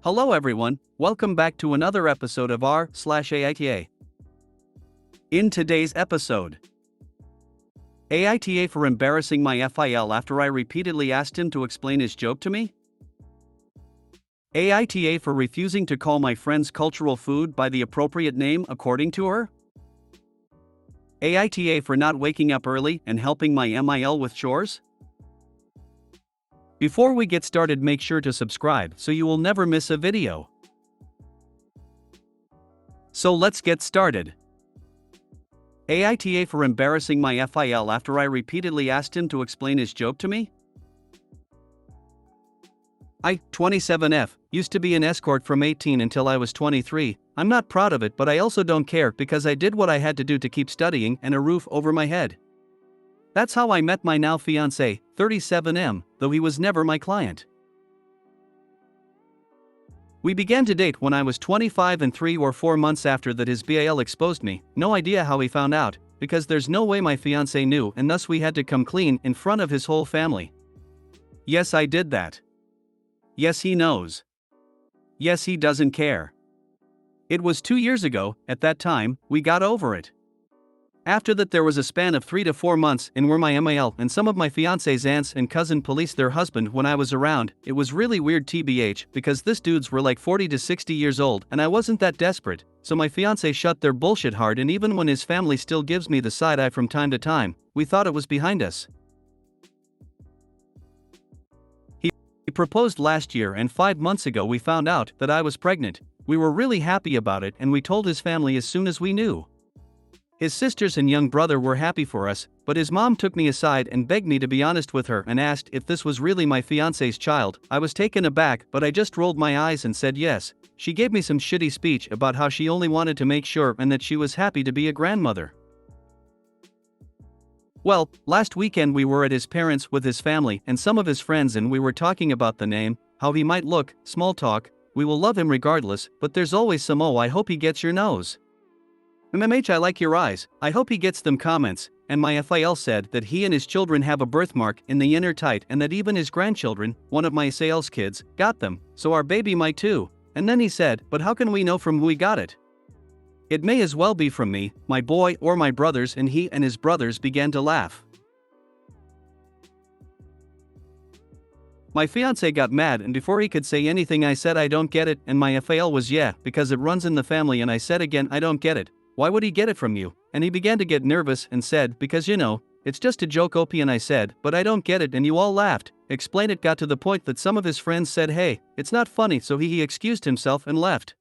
Hello everyone, welcome back to another episode of r/AITA. In today's episode, AITA for embarrassing my FIL after I repeatedly asked him to explain his joke to me? AITA for refusing to call my friend's cultural food by the appropriate name according to her? AITA for not waking up early and helping my MIL with chores? Before we get started, make sure to subscribe so you will never miss a video. So let's get started. AITA for embarrassing my FIL after I repeatedly asked him to explain his joke to me? I, 27F, used to be an escort from 18 until I was 23. I'm not proud of it, but I also don't care because I did what I had to do to keep studying and a roof over my head. That's how I met my now fiancé, 37M, though he was never my client. We began to date when I was 25 and 3 or 4 months after that his BAL exposed me. No idea how he found out, because there's no way my fiancé knew, and thus we had to come clean in front of his whole family. Yes, I did that. Yes, he knows. Yes, he doesn't care. It was 2 years ago. At that time, we got over it. After that there was a span of 3 to 4 months in where my MIL and some of my fiancé's aunts and cousin policed their husband when I was around. It was really weird TBH because this dudes were like 40 to 60 years old and I wasn't that desperate, so my fiancé shut their bullshit hard, and even when his family still gives me the side eye from time to time, we thought it was behind us. He proposed last year and 5 months ago we found out that I was pregnant. We were really happy about it and we told his family as soon as we knew. His sisters and young brother were happy for us, but his mom took me aside and begged me to be honest with her and asked if this was really my fiancé's child. I was taken aback, but I just rolled my eyes and said yes. She gave me some shitty speech about how she only wanted to make sure and that she was happy to be a grandmother. Well, last weekend we were at his parents' with his family and some of his friends, and we were talking about the name, how he might look, small talk. We will love him regardless, but there's always some I hope he gets your nose. MMH, I like your eyes, I hope he gets them comments. And my FIL said that he and his children have a birthmark in the inner tight and that even his grandchildren, one of my sales kids, got them, so our baby might too. And then he said, but how can we know from who he got it? It may as well be from me, my boy, or my brothers, and he and his brothers began to laugh. My fiancé got mad, and before he could say anything I said I don't get it, and my FIL was yeah, because it runs in the family, and I said again I don't get it. Why would he get it from you? And he began to get nervous and said, because you know, it's just a joke OP, and I said, but I don't get it, and you all laughed. Explain it got to the point that some of his friends said hey, it's not funny, so he excused himself and left.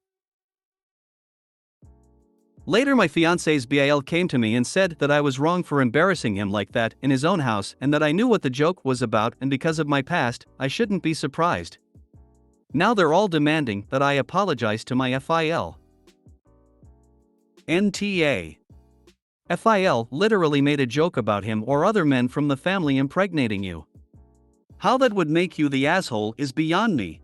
Later my fiancé's BAL came to me and said that I was wrong for embarrassing him like that in his own house and that I knew what the joke was about, and because of my past, I shouldn't be surprised. Now they're all demanding that I apologize to my FIL. NTA. FIL literally made a joke about him or other men from the family impregnating you. How that would make you the asshole is beyond me.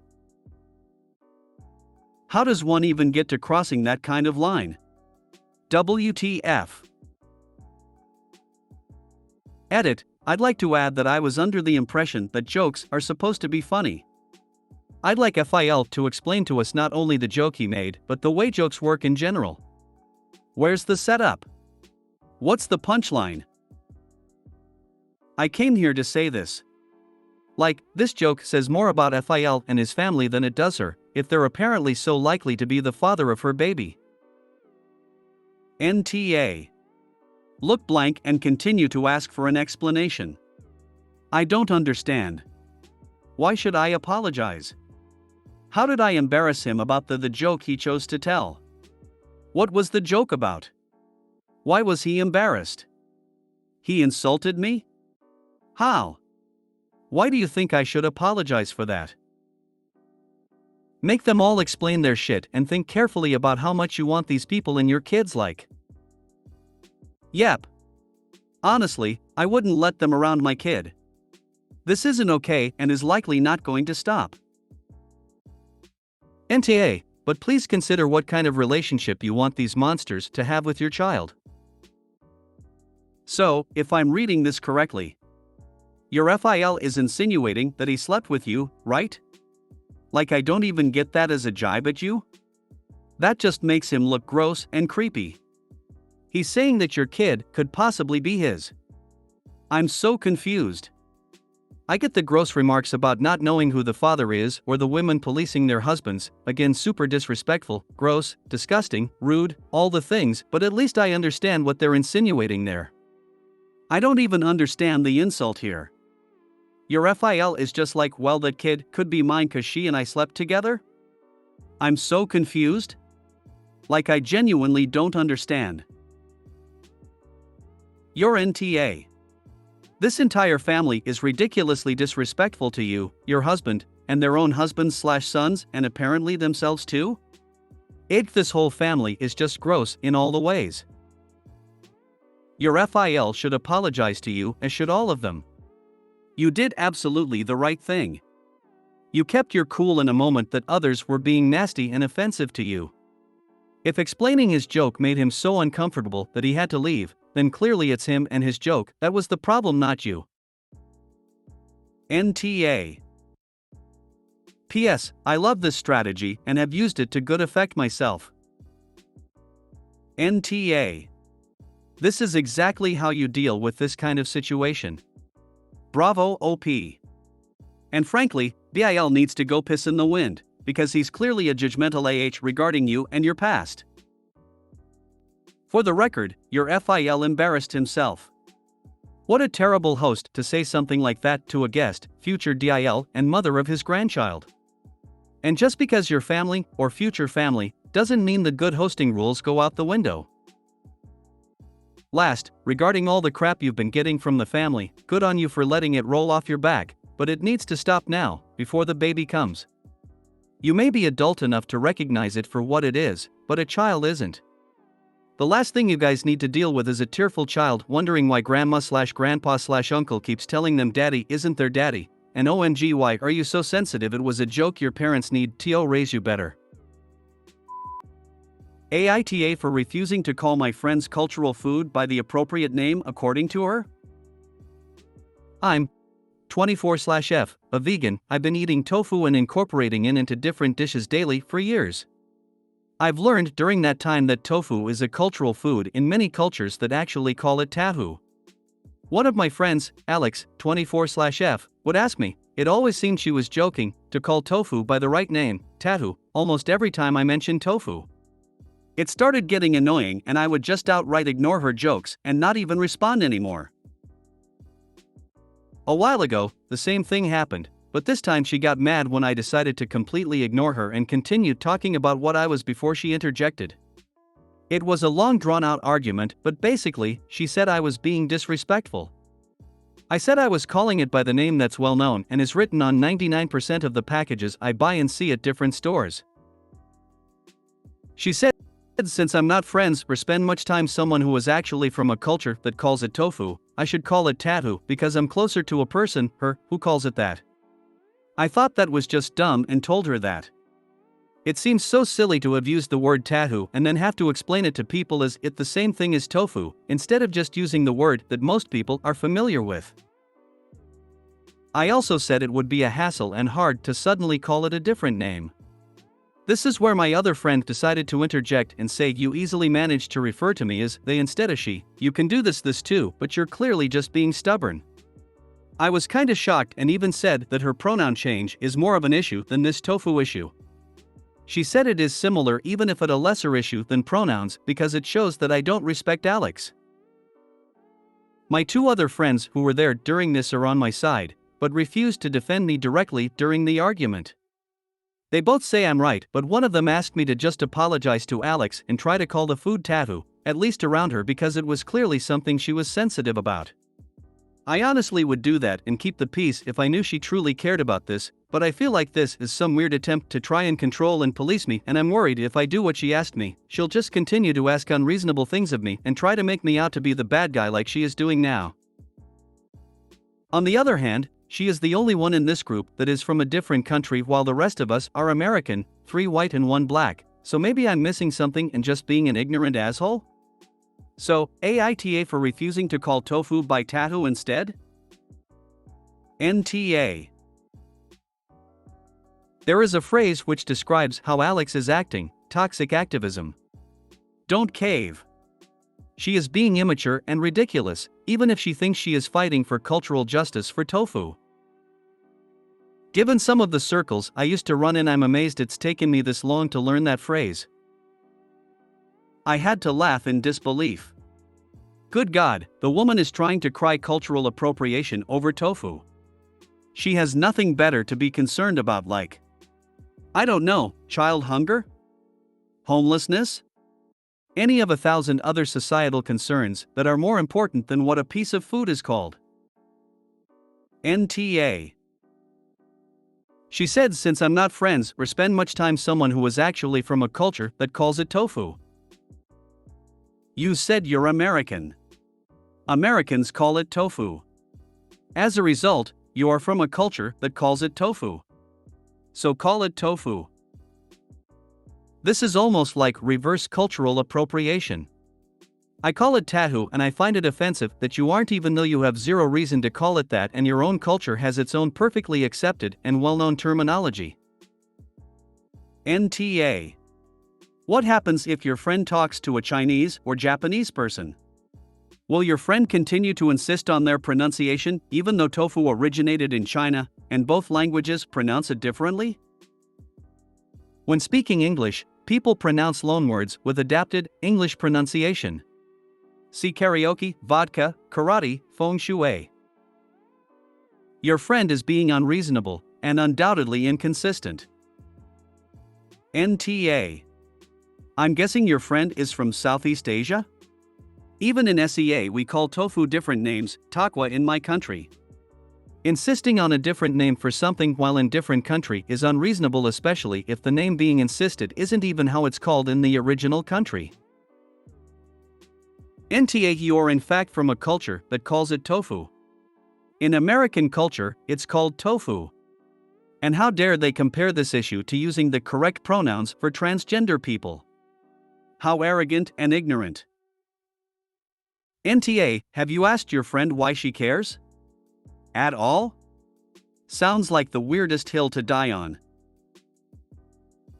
How does one even get to crossing that kind of line? WTF. Edit, I'd like to add that I was under the impression that jokes are supposed to be funny. I'd like FIL to explain to us not only the joke he made, but the way jokes work in general. Where's the setup? What's the punchline? I came here to say this. Like, this joke says more about FIL and his family than it does her, if they're apparently so likely to be the father of her baby. NTA. Look blank and continue to ask for an explanation. I don't understand. Why should I apologize? How did I embarrass him about the joke he chose to tell? What was the joke about? Why was he embarrassed? He insulted me? How? Why do you think I should apologize for that? Make them all explain their shit and think carefully about how much you want these people in your kids like. Yep. Honestly, I wouldn't let them around my kid. This isn't okay and is likely not going to stop. NTA, but please consider what kind of relationship you want these monsters to have with your child. So, if I'm reading this correctly, your FIL is insinuating that he slept with you, right? Like I don't even get that as a jibe at you? That just makes him look gross and creepy. He's saying that your kid could possibly be his. I'm so confused. I get the gross remarks about not knowing who the father is or the women policing their husbands, again super disrespectful, gross, disgusting, rude, all the things, but at least I understand what they're insinuating there. I don't even understand the insult here. Your FIL is just like, well, that kid could be mine cause she and I slept together? I'm so confused. Like I genuinely don't understand. Your NTA. This entire family is ridiculously disrespectful to you, your husband, and their own husbands/sons, and apparently themselves too? This whole family is just gross in all the ways. Your FIL should apologize to you, as should all of them. You did absolutely the right thing. You kept your cool in a moment that others were being nasty and offensive to you. If explaining his joke made him so uncomfortable that he had to leave, then clearly it's him and his joke that was the problem, not you. NTA. P.S. I love this strategy and have used it to good effect myself. NTA. This is exactly how you deal with this kind of situation. Bravo, OP. And frankly, BIL needs to go piss in the wind, because he's clearly a judgmental AH regarding you and your past. For the record, your FIL embarrassed himself. What a terrible host to say something like that to a guest, future DIL, and mother of his grandchild. And just because you're family, or future family, doesn't mean the good hosting rules go out the window. Last, regarding all the crap you've been getting from the family, good on you for letting it roll off your back, but it needs to stop now, before the baby comes. You may be adult enough to recognize it for what it is, but a child isn't. The last thing you guys need to deal with is a tearful child wondering why grandma/grandpa/uncle keeps telling them daddy isn't their daddy, and OMG why are you so sensitive, it was a joke, your parents need to raise you better. AITA for refusing to call my friend's cultural food by the appropriate name according to her? I'm 24/F, a vegan. I've been eating tofu and incorporating it into different dishes daily for years. I've learned during that time that tofu is a cultural food in many cultures that actually call it tahu. One of my friends, Alex, 24/F, would ask me, it always seemed she was joking, to call tofu by the right name, tahu, almost every time I mentioned tofu. It started getting annoying and I would just outright ignore her jokes and not even respond anymore. A while ago, the same thing happened, but this time she got mad when I decided to completely ignore her and continued talking about what I was before she interjected. It was a long drawn-out argument, but basically, she said I was being disrespectful. I said I was calling it by the name that's well known and is written on 99% of the packages I buy and see at different stores. She said, since I'm not friends or spend much time someone who is actually from a culture that calls it tofu, I should call it tahu because I'm closer to a person, her, who calls it that. I thought that was just dumb and told her that. It seems so silly to have used the word tahu and then have to explain it to people as it the same thing as tofu, instead of just using the word that most people are familiar with. I also said it would be a hassle and hard to suddenly call it a different name. This is where my other friend decided to interject and say, you easily manage to refer to me as they instead of she. You can do this too, but you're clearly just being stubborn. I was kinda shocked and even said that her pronoun change is more of an issue than this tofu issue. She said it is similar even if at a lesser issue than pronouns because it shows that I don't respect Alex. My two other friends who were there during this are on my side, but refused to defend me directly during the argument. They both say I'm right, but one of them asked me to just apologize to Alex and try to call the food tahu, at least around her, because it was clearly something she was sensitive about. I honestly would do that and keep the peace if I knew she truly cared about this, but I feel like this is some weird attempt to try and control and police me, and I'm worried if I do what she asked me, she'll just continue to ask unreasonable things of me and try to make me out to be the bad guy like she is doing now. On the other hand, she is the only one in this group that is from a different country while the rest of us are American, 3 white and 1 black, so maybe I'm missing something and just being an ignorant asshole? So, AITA for refusing to call tofu by tahu instead? NTA. There is a phrase which describes how Alex is acting: toxic activism. Don't cave. She is being immature and ridiculous, even if she thinks she is fighting for cultural justice for tofu. Given some of the circles I used to run in, I'm amazed it's taken me this long to learn that phrase. I had to laugh in disbelief. Good God, the woman is trying to cry cultural appropriation over tofu. She has nothing better to be concerned about, like, I don't know, child hunger? Homelessness? Any of 1,000 other societal concerns that are more important than what a piece of food is called. NTA. She said, since I'm not friends or spend much time someone who is actually from a culture that calls it tofu. You said you're American. Americans call it tofu. As a result, you are from a culture that calls it tofu. So call it tofu. This is almost like reverse cultural appropriation. I call it tahu, and I find it offensive that you aren't, even though you have zero reason to call it that, and your own culture has its own perfectly accepted and well-known terminology. NTA. What happens if your friend talks to a Chinese or Japanese person? Will your friend continue to insist on their pronunciation even though tofu originated in China and both languages pronounce it differently? When speaking English, people pronounce loanwords with adapted English pronunciation. See karaoke, vodka, karate, feng shui. Your friend is being unreasonable and undoubtedly inconsistent. NTA. I'm guessing your friend is from Southeast Asia? Even in SEA we call tofu different names, takwa in my country. Insisting on a different name for something while in different country is unreasonable, especially if the name being insisted isn't even how it's called in the original country. NTA. You're in fact from a culture that calls it tofu. In American culture, it's called tofu. And how dare they compare this issue to using the correct pronouns for transgender people? How arrogant and ignorant. NTA. Have you asked your friend why she cares? At all? Sounds like the weirdest hill to die on.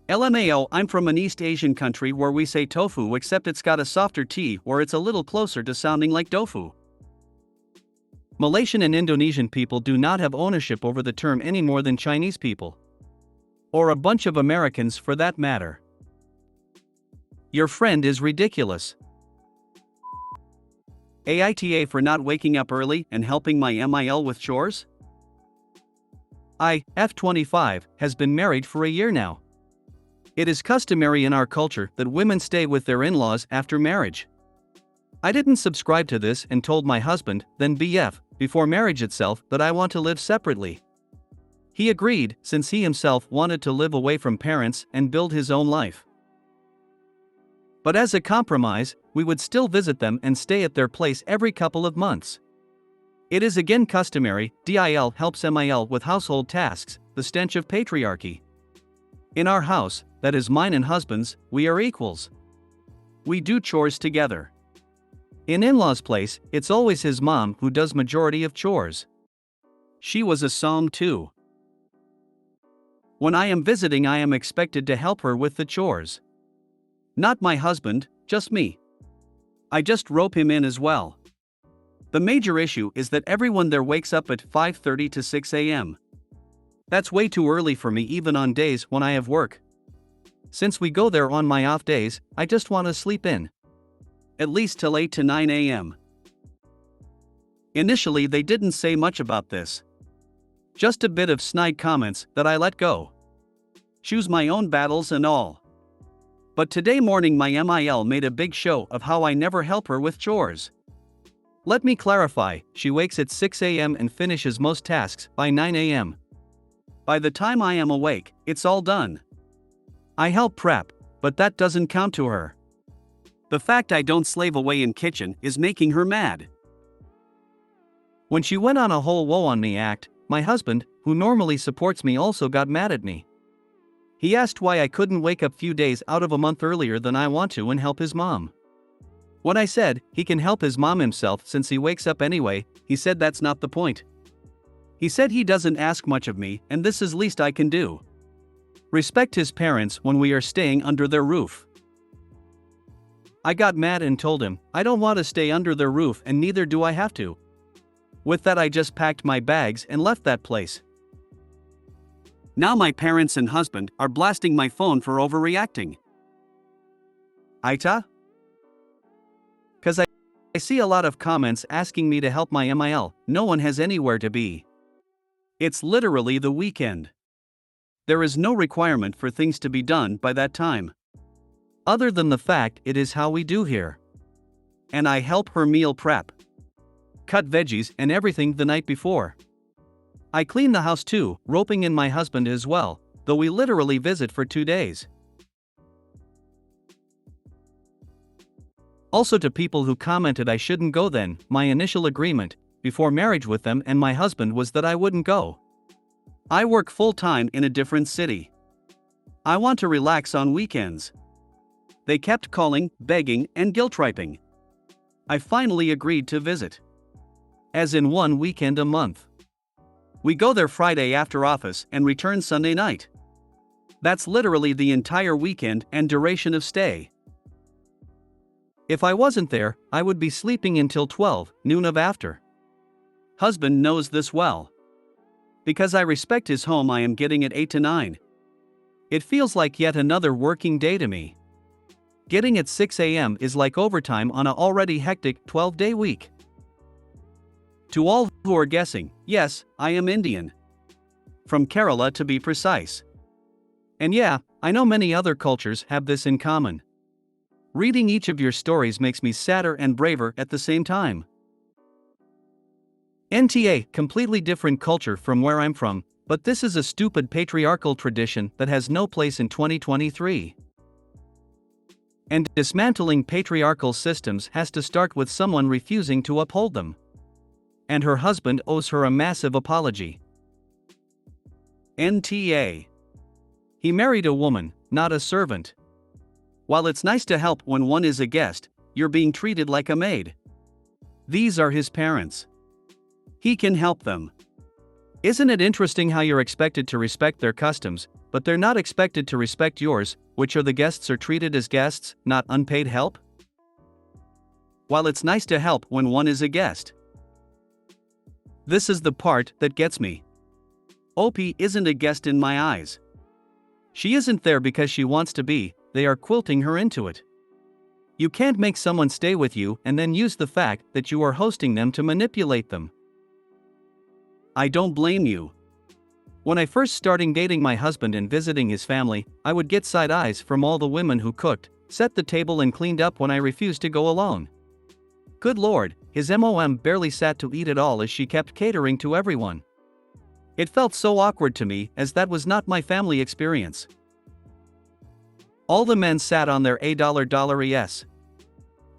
LMAO. I'm from an East Asian country where we say tofu, except it's got a softer T, or it's a little closer to sounding like tofu. Malaysian and Indonesian people do not have ownership over the term any more than Chinese people. Or a bunch of Americans for that matter. Your friend is ridiculous. AITA for not waking up early and helping my MIL with chores? F25 has been married for a year now. It is customary in our culture that women stay with their in-laws after marriage. I didn't subscribe to this and told my husband, then BF, before marriage itself, that I want to live separately. He agreed, since he himself wanted to live away from parents and build his own life. But as a compromise, we would still visit them and stay at their place every couple of months. It is again customary. DIL helps MIL with household tasks, the stench of patriarchy. In our house, that is mine and husband's, we are equals. We do chores together. In in-laws' place, it's always his mom who does majority of chores. She was a psalm too. When I am visiting, I am expected to help her with the chores. Not my husband, just me. I just rope him in as well. The major issue is that everyone there wakes up at 5:30 to 6 a.m. That's way too early for me, even on days when I have work. Since we go there on my off days, I just want to sleep in. At least till 8 to 9 a.m. Initially they didn't say much about this. Just a bit of snide comments that I let go. Choose my own battles and all. But today morning my MIL made a big show of how I never help her with chores. Let me clarify, she wakes at 6 a.m. and finishes most tasks by 9 a.m. By the time I am awake, it's all done. I help prep, but that doesn't count to her. The fact I don't slave away in kitchen is making her mad. When she went on a whole woe on me act, my husband, who normally supports me, also got mad at me. He asked why I couldn't wake up few days out of a month earlier than I want to and help his mom. When I said he can help his mom himself since he wakes up anyway, he said that's not the point. He said he doesn't ask much of me and this is least I can do. Respect his parents when we are staying under their roof. I got mad and told him, I don't want to stay under their roof and neither do I have to. With that I just packed my bags and left that place. Now my parents and husband are blasting my phone for overreacting. AITA? Cause I see a lot of comments asking me to help my MIL, no one has anywhere to be. It's literally the weekend. There is no requirement for things to be done by that time. Other than the fact it is how we do here. And I help her meal prep. Cut veggies and everything the night before. I clean the house too, roping in my husband as well, though we literally visit for 2 days. Also to people who commented I shouldn't go then, my initial agreement, before marriage with them and my husband was that I wouldn't go. I work full-time in a different city. I want to relax on weekends. They kept calling, begging, and guilt-tripping. I finally agreed to visit. As in 1 weekend a month. We go there Friday after office and return Sunday night. That's literally the entire weekend and duration of stay. If I wasn't there, I would be sleeping until 12 noon of after. Husband knows this well. Because I respect his home I am getting at 8 to 9. It feels like yet another working day to me. Getting at 6 a.m. is like overtime on an already hectic 12-day week. To all who are guessing, yes, I am Indian. From Kerala to be precise. And yeah, I know many other cultures have this in common. Reading each of your stories makes me sadder and braver at the same time. NTA, completely different culture from where I'm from, but this is a stupid patriarchal tradition that has no place in 2023. And dismantling patriarchal systems has to start with someone refusing to uphold them. And her husband owes her a massive apology. NTA. He married a woman, not a servant. While it's nice to help when one is a guest, you're being treated like a maid. These are his parents. He can help them. Isn't it interesting how you're expected to respect their customs, but they're not expected to respect yours, which are the guests are treated as guests, not unpaid help? While it's nice to help when one is a guest. This is the part that gets me. OP isn't a guest in my eyes. She isn't there because she wants to be, they are quilting her into it. You can't make someone stay with you and then use the fact that you are hosting them to manipulate them. I don't blame you. When I first started dating my husband and visiting his family, I would get side eyes from all the women who cooked, set the table and cleaned up when I refused to go alone. Good lord, his mom barely sat to eat at all as she kept catering to everyone. It felt so awkward to me as that was not my family experience. All the men sat on their $.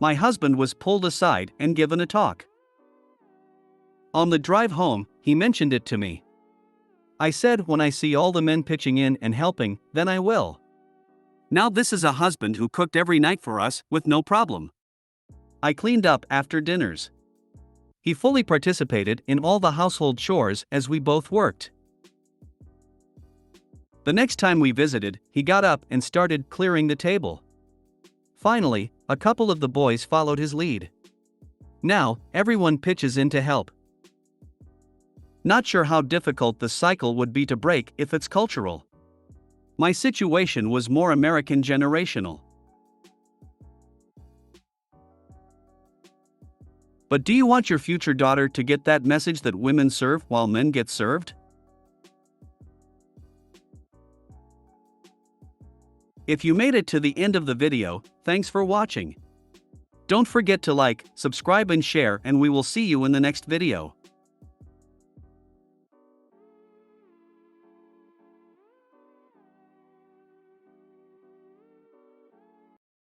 My husband was pulled aside and given a talk. On the drive home, he mentioned it to me. I said when I see all the men pitching in and helping, then I will. Now this is a husband who cooked every night for us with no problem. I cleaned up after dinners. He fully participated in all the household chores as we both worked. The next time we visited, he got up and started clearing the table. Finally, a couple of the boys followed his lead. Now, everyone pitches in to help. Not sure how difficult the cycle would be to break if it's cultural. My situation was more American generational. But do you want your future daughter to get that message that women serve while men get served? If you made it to the end of the video, thanks for watching. Don't forget to like, subscribe and share, and we will see you in the next video.